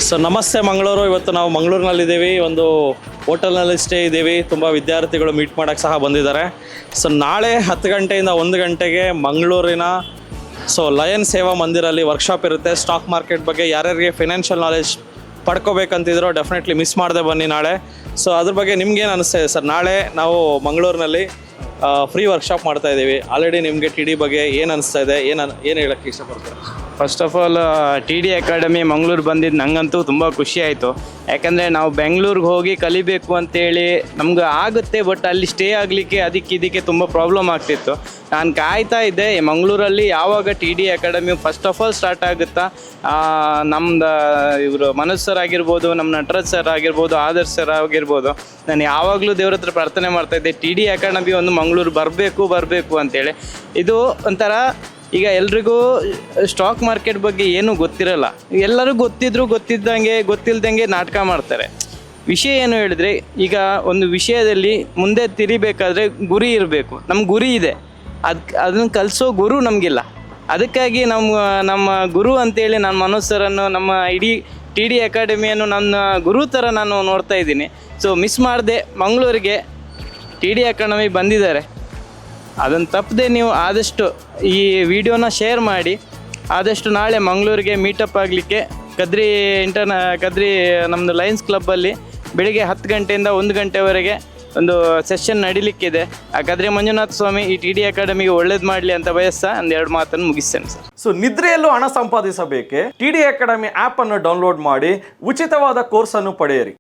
So ನಮಸ್ತೆ ಮಂಗಳೂರು. ಇವತ್ತು ನಾವು ಮಂಗಳೂರಿನಲ್ಲಿದ್ದೀವಿ, ಒಂದು ಹೋಟೆಲ್ನಲ್ಲಿ ಸ್ಟೇ ಇದ್ದೀವಿ. ತುಂಬ ವಿದ್ಯಾರ್ಥಿಗಳು ಮೀಟ್ ಮಾಡೋಕ್ಕೆ ಸಹ ಬಂದಿದ್ದಾರೆ. ಸೊ ನಾಳೆ 10 ಗಂಟೆಯಿಂದ 1 ಗಂಟೆಗೆ ಮಂಗಳೂರಿನ ಲಯನ್ ಸೇವಾ ಮಂದಿರಲ್ಲಿ ವರ್ಕ್ಶಾಪ್ ಇರುತ್ತೆ. ಸ್ಟಾಕ್ ಮಾರ್ಕೆಟ್ ಬಗ್ಗೆ ಯಾರ್ಯಾರಿಗೆ ಫೈನಾನ್ಷಿಯಲ್ ನಾಲೆಜ್ ಪಡ್ಕೋಬೇಕಂತಿದ್ರು ಡೆಫಿನೆಟ್ಲಿ ಮಿಸ್ ಮಾಡದೆ ಬನ್ನಿ ನಾಳೆ. ಸೊ ಅದ್ರ ಬಗ್ಗೆ ನಿಮ್ಗೇನು ಅನಿಸ್ತಿದೆ ಸರ್? ನಾಳೆ ನಾವು ಮಂಗಳೂರಿನಲ್ಲಿ ಫ್ರೀ ವರ್ಕ್ಶಾಪ್ ಮಾಡ್ತಾ ಇದ್ದೀವಿ. ಆಲ್ರೆಡಿ ನಿಮಗೆ ಟಿ ಡಿ ಬಗ್ಗೆ ಏನು ಅನಿಸ್ತಾ ಇದೆ, ಏನು ಹೇಳೋಕ್ಕೆ ಇಷ್ಟಪಡ್ತಾರೆ? First of all T D academy Mangaluru ಬಂದಿದ್ದು ನನಗಂತೂ ತುಂಬ ಖುಷಿ ಆಯಿತು. ಯಾಕಂದರೆ ನಾವು ಬೆಂಗಳೂರಿಗೆ ಹೋಗಿ ಕಲಿಬೇಕು ಅಂತೇಳಿ ನಮ್ಗೆ ಆಗುತ್ತೆ, ಬಟ್ ಅಲ್ಲಿ ಸ್ಟೇ ಆಗಲಿಕ್ಕೆ ಇದಕ್ಕೆ ತುಂಬ ಪ್ರಾಬ್ಲಮ್ ಆಗ್ತಿತ್ತು. ನಾನು ಕಾಯ್ತಾ ಇದ್ದೆ ಮಂಗಳೂರಲ್ಲಿ ಯಾವಾಗ T D academy first of all start ಆಗುತ್ತಾ. ನಮ್ದು ಇವರು ಮನೋಜ್ ಸರ್ ಆಗಿರ್ಬೋದು, ನಮ್ಮ ನಟರಾಜ್ ಸರ್ ಆಗಿರ್ಬೋದು, ಆದರ್ಶ್ ಸರ್ ಆಗಿರ್ಬೋದು, ನಾನು ಯಾವಾಗಲೂ ದೇವ್ರ ಹತ್ರ ಪ್ರಾರ್ಥನೆ ಮಾಡ್ತಾಯಿದ್ದೆ ಟಿ ಡಿ ಅಕಾಡೆಮಿ ಒಂದು ಮಂಗಳೂರು ಬರಬೇಕು ಅಂತೇಳಿ. ಇದು ಒಂಥರ ಈಗ ಎಲ್ರಿಗೂ ಸ್ಟಾಕ್ ಮಾರ್ಕೆಟ್ ಬಗ್ಗೆ ಏನೂ ಗೊತ್ತಿರಲ್ಲ. ಎಲ್ಲರೂ ಗೊತ್ತಿಲ್ದಂಗೆ ನಾಟಕ ಮಾಡ್ತಾರೆ. ವಿಷಯ ಏನು ಹೇಳಿದ್ರೆ, ಈಗ ಒಂದು ವಿಷಯದಲ್ಲಿ ಮುಂದೆ ತಿರಿಬೇಕಾದ್ರೆ ಗುರಿ ಇರಬೇಕು. ನಮ್ಮ ಗುರಿ ಇದೆ, ಅದನ್ನು ಕಲಿಸೋ ಗುರು ನಮಗಿಲ್ಲ. ಅದಕ್ಕಾಗಿ ನಮ್ಮ ಗುರು ಅಂತೇಳಿ ನಾನು ಮನೋಜ್ ಸರನ್ನು, ನಮ್ಮ ಇಡೀ ಟಿ ಡಿ ಅಕಾಡೆಮಿಯನ್ನು ನನ್ನ ಗುರು ಥರ ನಾನು ನೋಡ್ತಾ ಇದ್ದೀನಿ. ಸೊ ಮಿಸ್ ಮಾಡದೆ ಮಂಗಳೂರಿಗೆ ಟಿ ಡಿ ಅಕಾಡೆಮಿ ಬಂದಿದ್ದಾರೆ, ಅದನ್ನು ತಪ್ಪದೆ ನೀವು ಆದಷ್ಟು ಈ ವಿಡಿಯೋನ ಶೇರ್ ಮಾಡಿ. ಆದಷ್ಟು ನಾಳೆ ಮಂಗಳೂರಿಗೆ ಮೀಟಪ್ ಆಗಲಿಕ್ಕೆ ಕದ್ರಿ ನಮ್ಮದು ಲಯನ್ಸ್ ಕ್ಲಬ್ಬಲ್ಲಿ ಬೆಳಿಗ್ಗೆ 10 ಗಂಟೆಯಿಂದ 1 ಗಂಟೆವರೆಗೆ ಒಂದು ಸೆಷನ್ ನಡೀಲಿಕ್ಕಿದೆ. ಆ ಕದ್ರಿ ಮಂಜುನಾಥ ಸ್ವಾಮಿ ಈ ಟಿ ಡಿ ಅಕಾಡೆಮಿಗೆ ಒಳ್ಳೇದು ಮಾಡಲಿ ಅಂತ ಬಯಸ್ತಾ 2 ಮಾತನ್ನು ಮುಗಿಸ್ತೇನೆ ಸರ್. ಸೊ ನಿದ್ರೆಯಲ್ಲೂ ಹಣ ಸಂಪಾದಿಸಬೇಕೆ? ಟಿ ಡಿ ಅಕಾಡೆಮಿ ಆ್ಯಪ್ ಅನ್ನು ಡೌನ್ಲೋಡ್ ಮಾಡಿ ಉಚಿತವಾದ ಕೋರ್ಸನ್ನು ಪಡೆಯಿರಿ.